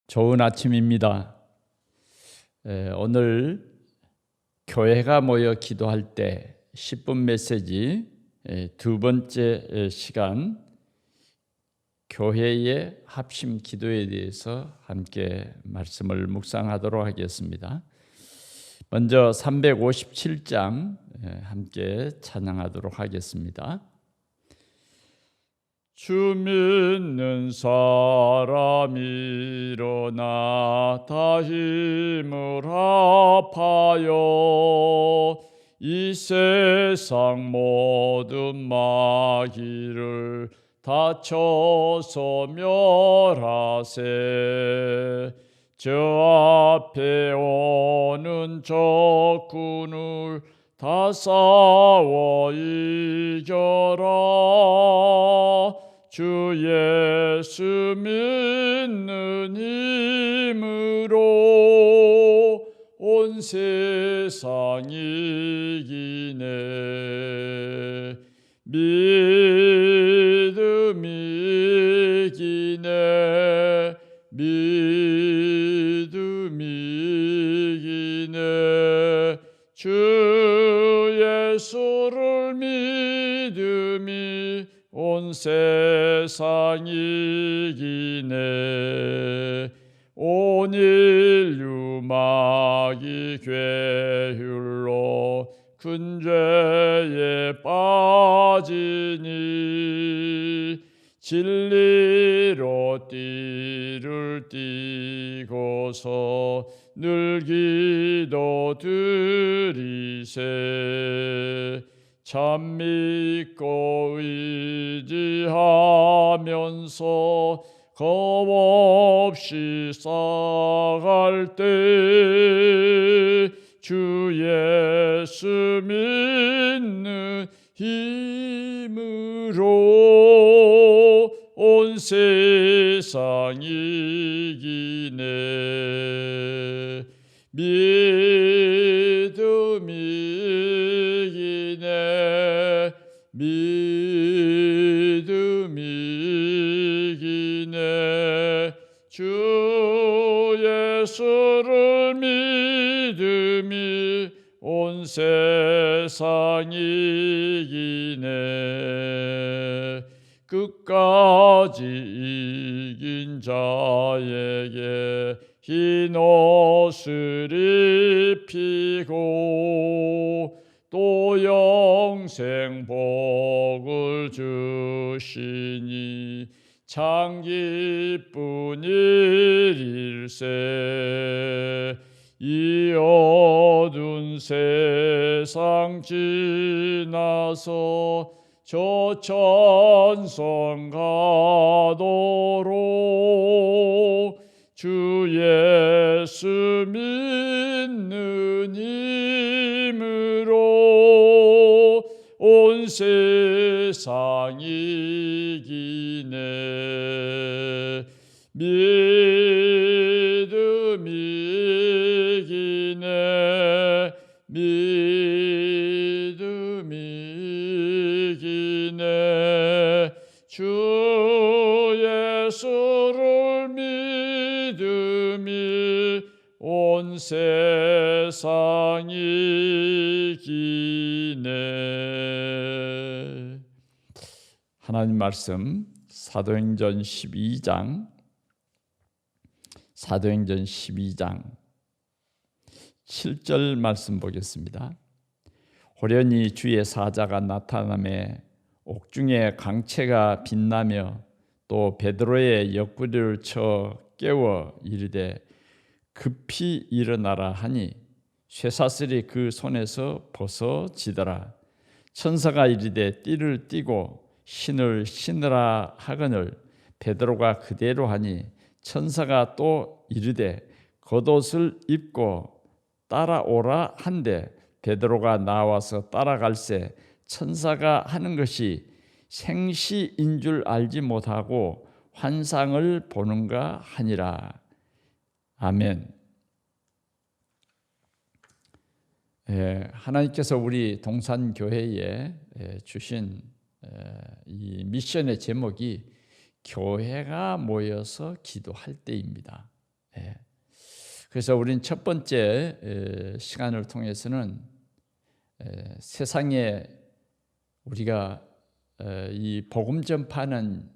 좋은 아침입니다. 오늘 교회가 모여 기도할 때 10분 메시지 두 번째 시간, 교회의 합심 기도에 대해서 함께 말씀을 묵상하도록 하겠습니다. 먼저 357장 함께 찬양하도록 하겠습니다. 주 믿는 사람 일어나 다 힘을 합하여 이 세상 모든 마귀를 다쳐서 멸하세. 저 앞에 오는 적군을 다 싸워 이겨라. 주 예수 믿는 힘으로 온 세상 이기네. 믿음이 이기네. 믿음이 이기네. 주 예수를 믿음이 온 세상 이기네. 온 인류 마귀 괴율로 큰 죄에 빠지니 진리로 띠를 띠고서 늘 기도 드리세. 참 믿고 의지하면서 겁없이 싸갈 때 주 예수 믿는 힘으로 온 세상 이기네. 믿음이 이기네. 믿음이 이기네. 주 예수를 믿음이 온 세상 이기네. 끝까지 이긴 자에게 흰 옷을 입히고 또 영생 복을 주시니 참 기쁜 일일세. 이 어두운 세상 지나서 저 천성 가도록 주 예수 믿는 힘으로 온 세상 이기네. 믿음이 이기네. 믿음이 이기네. 주 예수를 믿음이 온 세상 이기네. 하나님 말씀 사도행전 12장 7절 말씀 보겠습니다. 호련히 주의 사자가 나타나매 옥중에 강채가 빛나며 또 베드로의 옆구리를 쳐 깨워 이르되 급히 일어나라 하니 쇠사슬이 그 손에서 벗어지더라. 천사가 이르되 띠를 띠고 신을 신으라 하거늘 베드로가 그대로 하니 천사가 또 이르되 겉옷을 입고 따라오라 한데 베드로가 나와서 따라갈새 천사가 하는 것이 생시인 줄 알지 못하고 환상을 보는가 하니라. 아멘. 하나님께서 우리 동산교회에 주신 이 미션의 제목이 교회가 모여서 기도할 때입니다. 그래서 우린 첫 번째 시간을 통해서는 세상에 우리가 이 복음 전파하는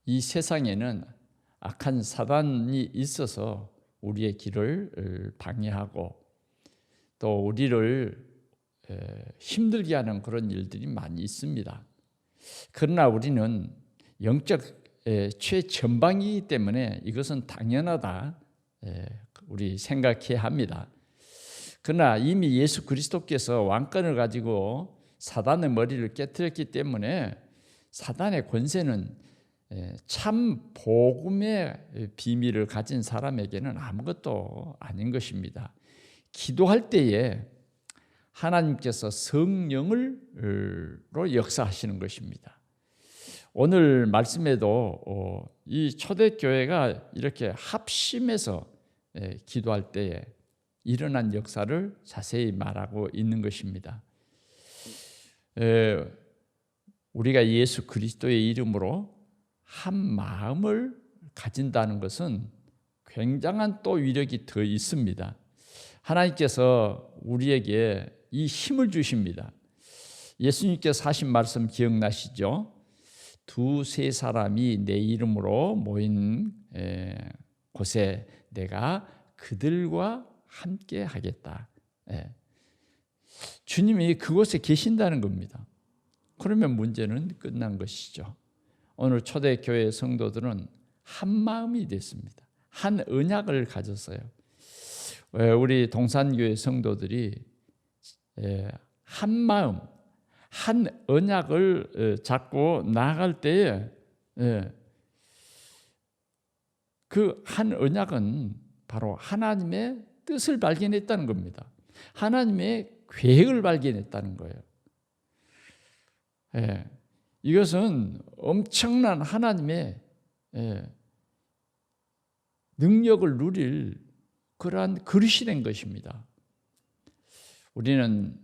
이 세상에는 악한 사단이 있어서 우리의 길을 방해하고 또 우리를 힘들게 하는 그런 일들이 많이 있습니다. 그러나 우리는 영적 최전방이기 때문에 이것은 당연하다 우리 생각해야 합니다. 그러나 이미 예수 그리스도께서 왕권을 가지고 사단의 머리를 깨뜨렸기 때문에 사단의 권세는 참 복음의 비밀을 가진 사람에게는 아무것도 아닌 것입니다. 기도할 때에 하나님께서 성령으로 역사하시는 것입니다. 오늘 말씀에도 이 초대교회가 이렇게 합심해서 기도할 때에 일어난 역사를 자세히 말하고 있는 것입니다. 우리가 예수 그리스도의 이름으로 한 마음을 가진다는 것은 굉장한 또 위력이 더 있습니다. 하나님께서 우리에게 이 힘을 주십니다. 예수님께서 하신 말씀 기억나시죠? 두세 사람이 내 이름으로 모인 곳에 내가 그들과 함께 하겠다. 주님이 그곳에 계신다는 겁니다. 그러면 문제는 끝난 것이죠. 오늘 초대교회 성도들은 한 마음이 됐습니다. 한 언약을 가졌어요. 우리 동산교회 성도들이 한 마음, 한 언약을 잡고 나아갈 때에 그 한 언약은 바로 하나님의 뜻을 발견했다는 겁니다. 하나님의 계획을 발견했다는 거예요. 이것은 엄청난 하나님의 능력을 누릴 그러한 그릇이 된 것입니다. 우리는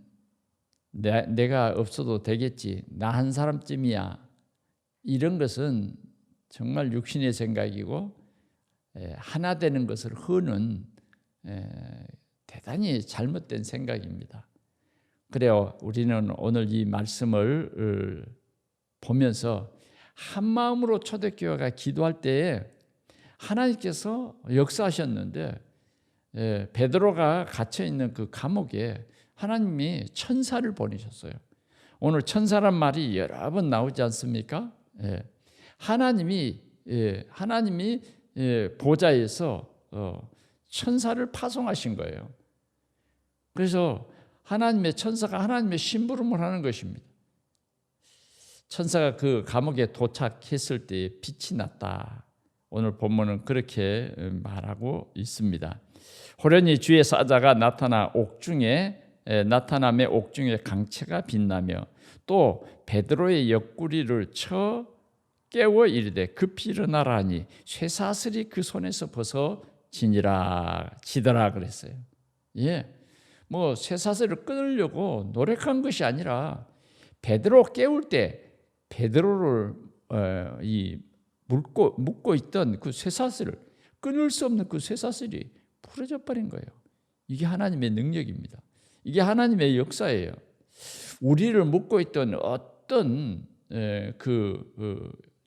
내가 없어도 되겠지, 나 한 사람쯤이야, 이런 것은 정말 육신의 생각이고 하나 되는 것을 허는 대단히 잘못된 생각입니다. 그래요, 우리는 오늘 이 말씀을 보면서 한 마음으로 초대교회가 기도할 때에 하나님께서 역사하셨는데 베드로가 갇혀있는 그 감옥에 하나님이 천사를 보내셨어요. 오늘 천사란 말이 여러 번 나오지 않습니까? 하나님이 보좌에서 천사를 파송하신 거예요. 그래서 하나님의 천사가 하나님의 심부름을 하는 것입니다. 천사가 그 감옥에 도착했을 때 빛이 났다. 오늘 본문은 그렇게 말하고 있습니다. 호련히 주의 사자가 나타남에 옥중에 강체가 빛나며 또 베드로의 옆구리를 쳐 깨워 이르되 급히 일어나라 하니 쇠사슬이 그 손에서 벗어지더라 그랬어요. 뭐 쇠사슬을 끊으려고 노력한 것이 아니라 베드로 깨울 때 베드로를 묶고 있던 그 쇠사슬을 끊을 수 없는 그 쇠사슬이 풀어져 버린 거예요. 이게 하나님의 능력입니다. 이게 하나님의 역사예요. 우리를 묶고 있던 어떤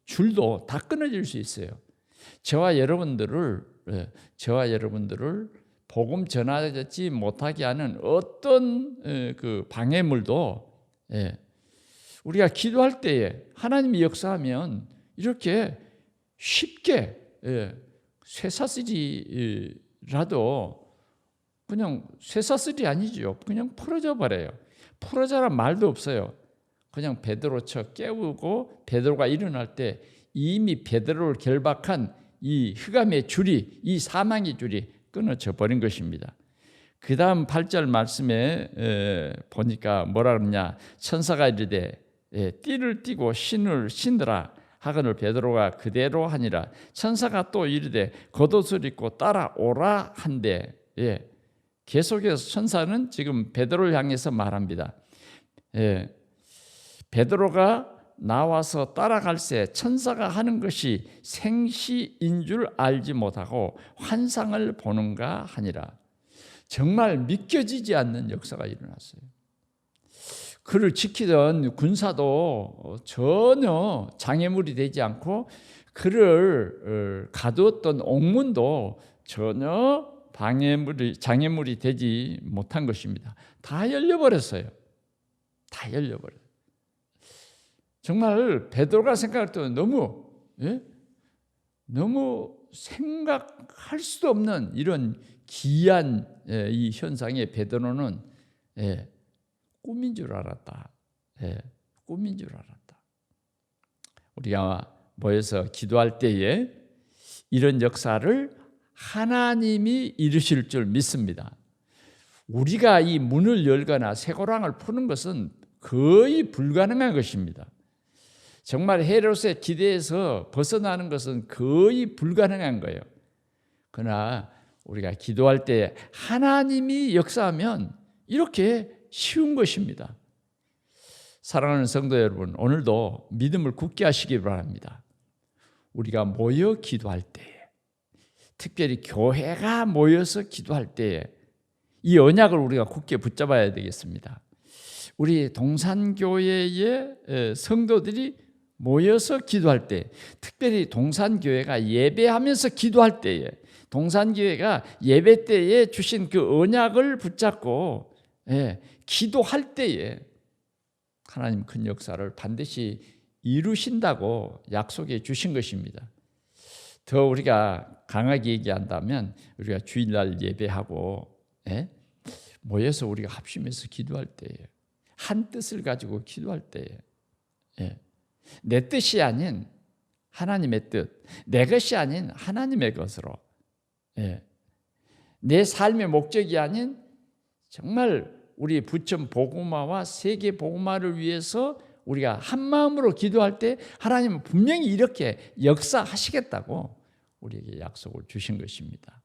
줄도 다 끊어질 수 있어요. 저와 여러분들을 복음 전하지 못하게 하는 어떤 그 방해물도 우리가 기도할 때에 하나님이 역사하면 이렇게 쉽게 쇠사슬이라도 그냥 쇠사슬이 아니죠. 그냥 풀어져 버려요. 풀어져란 말도 없어요. 그냥 베드로 쳐 깨우고 베드로가 일어날 때 이미 베드로를 결박한 이 흑암의 줄이, 이 사망의 줄이 끊어져 버린 것입니다. 그 다음 8절 말씀에 보니까 뭐라 그러냐, 천사가 이르되 띠를 띠고 신을 신으라 하거늘 베드로가 그대로 하니라. 천사가 또 이르되 겉옷을 입고 따라오라 한데 계속해서 천사는 지금 베드로를 향해서 말합니다. 베드로가 나와서 따라갈새 천사가 하는 것이 생시인 줄 알지 못하고 환상을 보는가 하니라. 정말 믿겨지지 않는 역사가 일어났어요. 그를 지키던 군사도 전혀 장애물이 되지 않고 그를 가두었던 옥문도 전혀 장애물이 되지 못한 것입니다. 다 열려버렸어요. 다 열려버려요. 정말 베드로가 생각할 때 너무 생각할 수도 없는 이런 기이한 이 현상에 베드로는 꿈인 줄 알았다. 꿈인 줄 알았다. 우리가 모여서 기도할 때에 이런 역사를 하나님이 이루실 줄 믿습니다. 우리가 이 문을 열거나 쇠고랑을 푸는 것은 거의 불가능한 것입니다. 정말 헤롯의 기대에서 벗어나는 것은 거의 불가능한 거예요. 그러나 우리가 기도할 때 하나님이 역사하면 이렇게 쉬운 것입니다. 사랑하는 성도 여러분, 오늘도 믿음을 굳게 하시기 바랍니다. 우리가 모여 기도할 때에, 특별히 교회가 모여서 기도할 때에 이 언약을 우리가 굳게 붙잡아야 되겠습니다. 우리 동산교회의 성도들이 모여서 기도할 때, 특별히 동산교회가 예배하면서 기도할 때에, 동산교회가 예배 때에 주신 그 언약을 붙잡고 기도할 때에 하나님 큰 역사를 반드시 이루신다고 약속해 주신 것입니다. 더 우리가 강하게 얘기한다면 우리가 주일날 예배하고 모여서 우리가 합심해서 기도할 때에, 한 뜻을 가지고 기도할 때에 내 뜻이 아닌 하나님의 뜻, 내 것이 아닌 하나님의 것으로, 내 삶의 목적이 아닌 정말 우리 부천 복음화와 세계 복음화를 위해서 우리가 한 마음으로 기도할 때 하나님은 분명히 이렇게 역사하시겠다고 우리에게 약속을 주신 것입니다.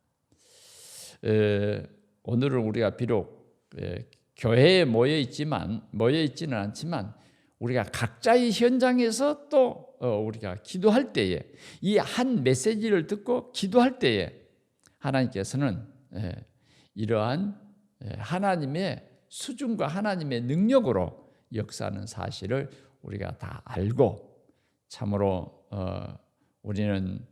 오늘은 우리가 비록 교회에 모여 있지는 않지만 우리가 각자의 현장에서 또 우리가 기도할 때에, 이 한 메시지를 듣고 기도할 때에 하나님께서는 이러한 하나님의 수준과 하나님의 능력으로 역사하는 사실을 우리가 다 알고, 참으로 우리는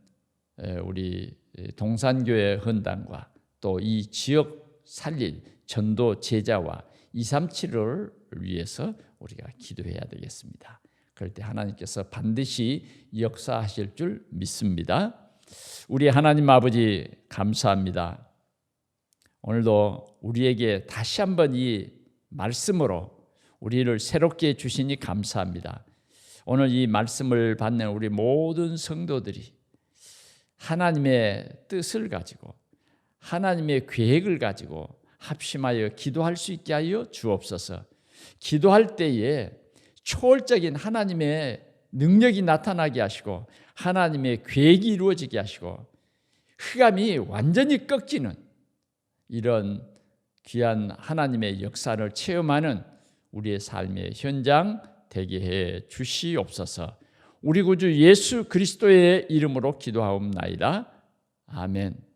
우리 동산교회 헌당과 또 이 지역 살릴 전도 제자와 237을 위해서 우리가 기도해야 되겠습니다. 그럴 때 하나님께서 반드시 역사하실 줄 믿습니다. 우리 하나님 아버지 감사합니다. 오늘도 우리에게 다시 한번 이 말씀으로 우리를 새롭게 주시니 감사합니다. 오늘 이 말씀을 받는 우리 모든 성도들이 하나님의 뜻을 가지고 하나님의 계획을 가지고 합심하여 기도할 수 있게 하여 주옵소서. 기도할 때에 초월적인 하나님의 능력이 나타나게 하시고 하나님의 계획이 이루어지게 하시고 흑암이 완전히 꺾이는 이런 귀한 하나님의 역사를 체험하는 우리의 삶의 현장 되게 해 주시옵소서. 우리 구주 예수 그리스도의 이름으로 기도하옵나이다. 아멘.